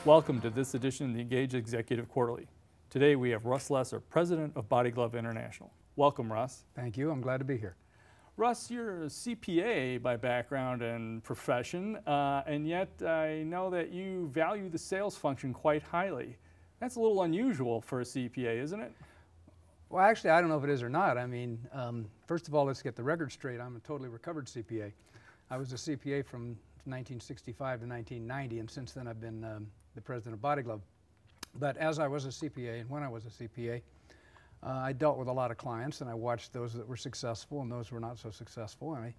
Welcome to this edition of the Engage Executive Quarterly. Today we have Russ Lesser, President of Body Glove International. Welcome, Russ. Thank you. I'm glad to be here. Russ, you're a CPA by background and profession, and yet I know that you value the sales function quite highly. That's a little unusual for a CPA, isn't it? Well, actually, I don't know if it is or not. I mean, first of all, let's get the record straight. I'm a totally recovered CPA. I was a CPA from 1965 to 1990, and since then I've been the president of Body Glove. But as I was a CPA, and when I was a CPA, I dealt with a lot of clients, and I watched those that were successful and those who were not so successful. And I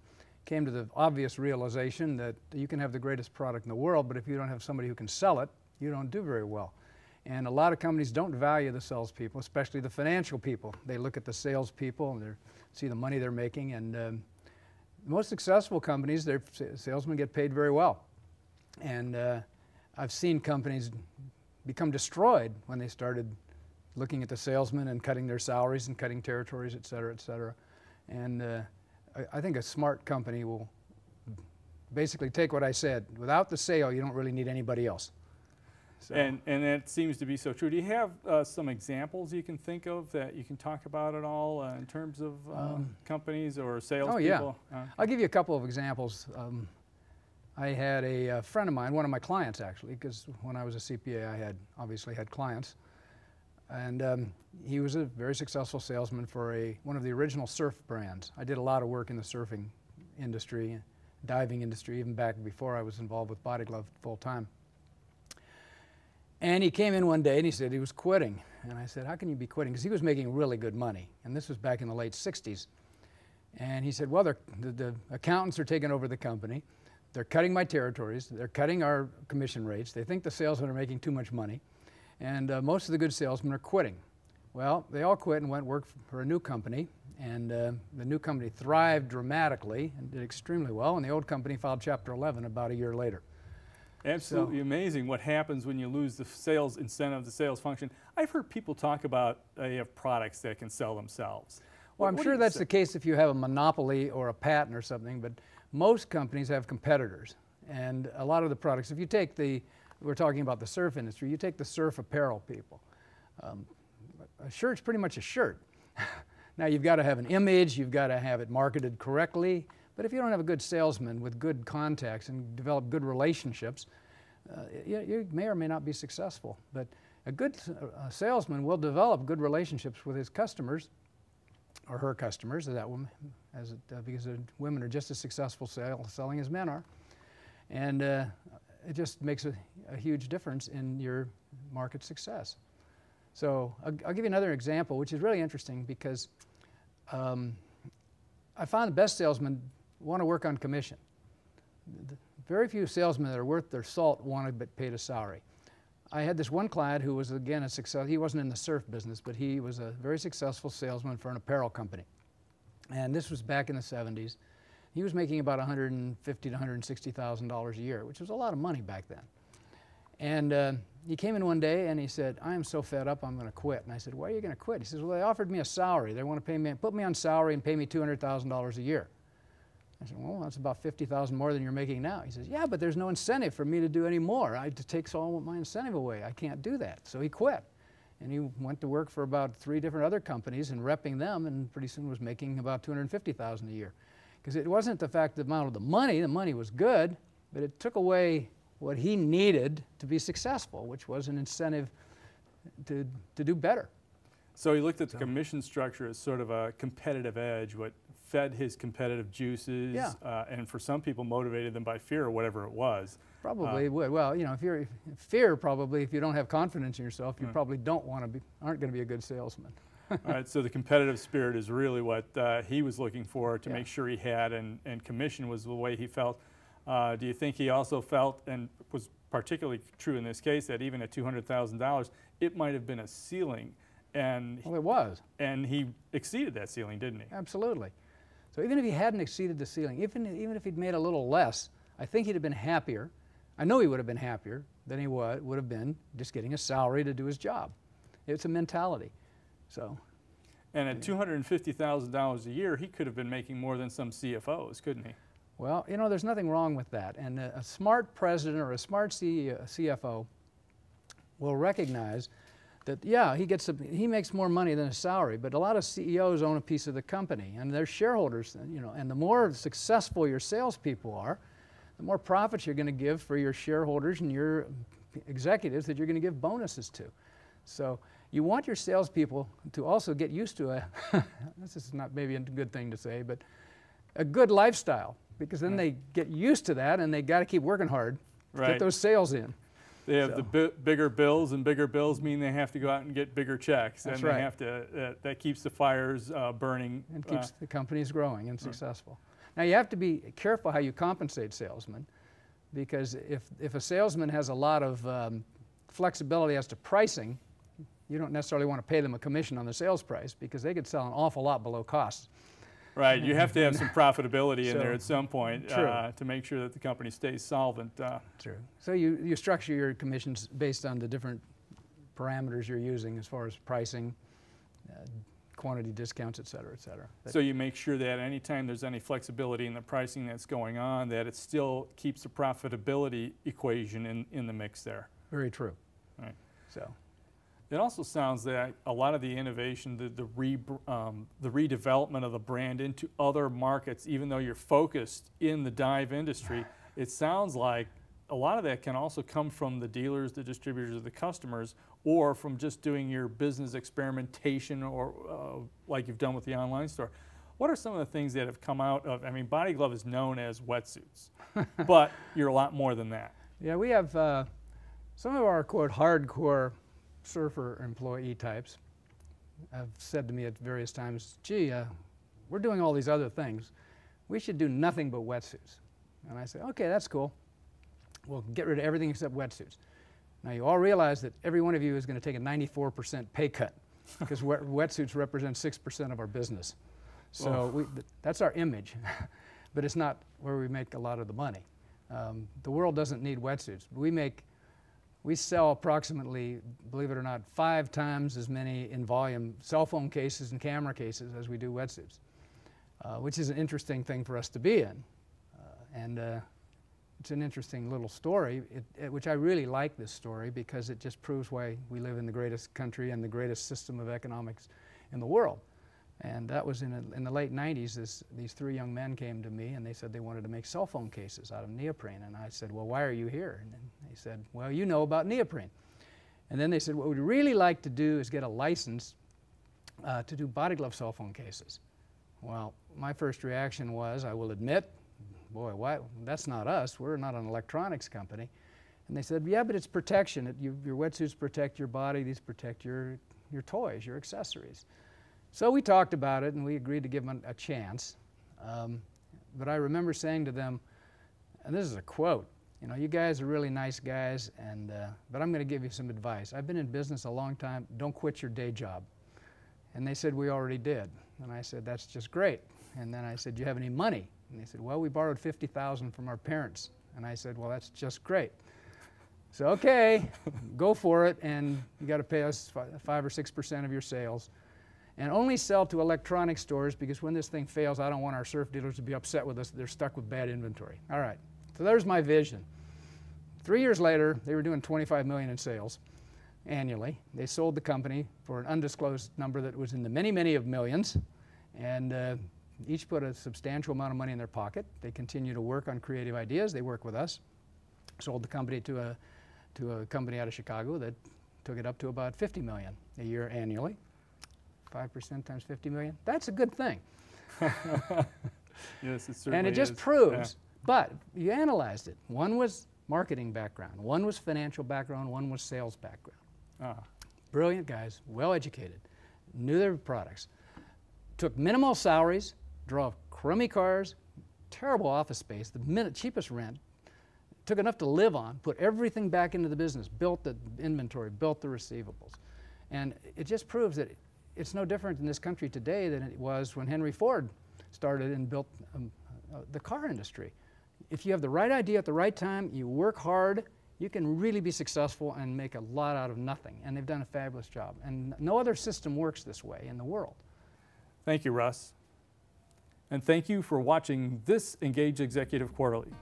came to the obvious realization that you can have the greatest product in the world, but if you don't have somebody who can sell it, you don't do very well. And a lot of companies don't value the salespeople, especially the financial people. They look at the salespeople and they see the money they're making. And the most successful companies, their salesmen get paid very well. And I've seen companies become destroyed when they started looking at the salesmen and cutting their salaries and cutting territories, et cetera, et cetera. And I think a smart company will basically take what I said. Without the sale, you don't really need anybody else. So. And that seems to be so true. Do you have some examples you can think of that you can talk about at all in terms of companies or salespeople? Oh, yeah. I'll give you a couple of examples. I had a friend of mine, one of my clients actually, because when I was a CPA I had obviously had clients, and he was a very successful salesman for one of the original surf brands. I did a lot of work in the surfing industry, diving industry, even back before I was involved with Body Glove full time. And he came in one day and he said he was quitting, and I said, how can you be quitting? Because he was making really good money, and this was back in the late 60s. And he said, well, the accountants are taking over the company. They're cutting my territories, they're cutting our commission rates, they think the salesmen are making too much money, and most of the good salesmen are quitting. Well, they all quit and went work for a new company, and the new company thrived dramatically and did extremely well, and the old company filed Chapter 11 about a year later. Absolutely amazing what happens when you lose the sales incentive, the sales function. I've heard people talk about they have products that can sell themselves. Well, I'm sure that's the case if you have a monopoly or a patent or something, but most companies have competitors, and a lot of the products, if you take we're talking about the surf industry, you take the surf apparel people. A shirt's pretty much a shirt. Now you've got to have an image, you've got to have it marketed correctly, but if you don't have a good salesman with good contacts and develop good relationships, you may or may not be successful. But a good salesman will develop good relationships with his customers, or her customers, that woman, because women are just as successful selling as men are. And it just makes a huge difference in your market success. So I'll give you another example, which is really interesting, because I found the best salesmen want to work on commission. Very few salesmen that are worth their salt want to get paid a salary. I had this one client who was, again, a success. He wasn't in the surf business, but he was a very successful salesman for an apparel company. And this was back in the 70s. He was making about $150,000 to $160,000 a year, which was a lot of money back then. And he came in one day and he said, I am so fed up, I'm going to quit. And I said, why are you going to quit? He says, well, they offered me a salary. They want to pay me, put me on salary and pay me $200,000 a year. I said, well, that's about $50,000 more than you're making now. He says, yeah, but there's no incentive for me to do any more. It takes all my incentive away. I can't do that. So he quit. And he went to work for about 3 different other companies and repping them, and pretty soon was making about $250,000 a year. Because it wasn't the fact of the amount of the money was good, but it took away what he needed to be successful, which was an incentive to do better. So he looked at the commission structure as sort of a competitive edge, what fed his competitive juices, and for some people motivated them by fear or whatever it was. Probably would. Well, you know, fear probably, if you don't have confidence in yourself, you probably aren't going to be a good salesman. All right, so the competitive spirit is really what he was looking for to make sure he had, and commission was the way he felt. Do you think he also felt, and was particularly true in this case, that even at $200,000, it might have been a ceiling? And well, it was. And he exceeded that ceiling, didn't he? Absolutely. So even if he hadn't exceeded the ceiling, even if he'd made a little less, I think he'd have been happier. I know he would have been happier than he would have been just getting a salary to do his job. It's a mentality. So. And at $250,000 a year, he could have been making more than some CFOs, couldn't he? Well, you know, there's nothing wrong with that. And a smart president or a smart CFO will recognize that, yeah, he makes more money than his salary, but a lot of CEOs own a piece of the company, and they're shareholders, you know, and the more successful your salespeople are, the more profits you're going to give for your shareholders and your executives that you're going to give bonuses to. So you want your salespeople to also get used to this is not maybe a good thing to say, but a good lifestyle, because then they get used to that and they got to keep working hard to get those sales in. They have the bigger bills, and bigger bills mean they have to go out and get bigger checks. That's and they have to, that keeps the fires burning. And keeps the companies growing and successful. Now you have to be careful how you compensate salesmen, because if a salesman has a lot of flexibility as to pricing, you don't necessarily want to pay them a commission on the sales price, because they could sell an awful lot below cost. Right, you have to have some profitability in there at some point to make sure that the company stays solvent. True. So you structure your commissions based on the different parameters you're using as far as pricing, quantity discounts, et cetera, et cetera. So you make sure that anytime there's any flexibility in the pricing that's going on, that it still keeps the profitability equation in the mix there. Very true. Right. So. It also sounds that a lot of the innovation, the redevelopment of the brand into other markets, even though you're focused in the dive industry, it sounds like a lot of that can also come from the dealers, the distributors, the customers, or from just doing your business experimentation, or like you've done with the online store. What are some of the things that have come out of, I mean, Body Glove is known as wetsuits, but you're a lot more than that. Yeah, we have some of our, quote, hardcore surfer employee types have said to me at various times, gee, we're doing all these other things. We should do nothing but wetsuits. And I say, okay, that's cool. We'll get rid of everything except wetsuits. Now you all realize that every one of you is going to take a 94% pay cut, because wetsuits represent 6% of our business. So that's our image, but it's not where we make a lot of the money. The world doesn't need wetsuits. We sell approximately, believe it or not, 5 times as many in volume cell phone cases and camera cases as we do wetsuits, which is an interesting thing for us to be in. It's an interesting little story, which I really like this story, because it just proves why we live in the greatest country and the greatest system of economics in the world. And that was in the late 90s. These 3 young men came to me and they said they wanted to make cell phone cases out of neoprene. And I said, well, why are you here? And they said, well, you know about neoprene. And then they said, what we'd really like to do is get a license to do Body Glove cell phone cases. Well, my first reaction was, I will admit, boy, why? That's not us. We're not an electronics company. And they said, yeah, but it's protection. Your wetsuits protect your body. These protect your toys, your accessories. So we talked about it, and we agreed to give them a chance. But I remember saying to them, and this is a quote, you know, you guys are really nice guys, but I'm going to give you some advice. I've been in business a long time. Don't quit your day job. And they said, we already did. And I said, that's just great. And then I said, do you have any money? And they said, well, we borrowed $50,000 from our parents. And I said, well, that's just great. So, okay, go for it, and you got to pay us 5 or 6% of your sales. And only sell to electronic stores, because when this thing fails, I don't want our surf dealers to be upset with us. They're stuck with bad inventory. All right, so there's my vision. 3 years later, they were doing $25 million in sales annually. They sold the company for an undisclosed number that was in the many, many of millions, and each put a substantial amount of money in their pocket. They continue to work on creative ideas. They work with us. Sold the company to a company out of Chicago that took it up to about $50 million a year annually. 5% times 50 million, that's a good thing. Yes, it certainly and it just is. proves, but you analyzed it. One was marketing background, one was financial background, one was sales background. Brilliant guys, well educated, knew their products, took minimal salaries, drove crummy cars, terrible office space, the cheapest rent, took enough to live on, put everything back into the business, built the inventory, built the receivables. And it just proves that it's no different in this country today than it was when Henry Ford started and built the car industry. If you have the right idea at the right time, you work hard, you can really be successful and make a lot out of nothing. And they've done a fabulous job. And no other system works this way in the world. Thank you, Russ. And thank you for watching this Engage Executive Quarterly.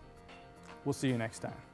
We'll see you next time.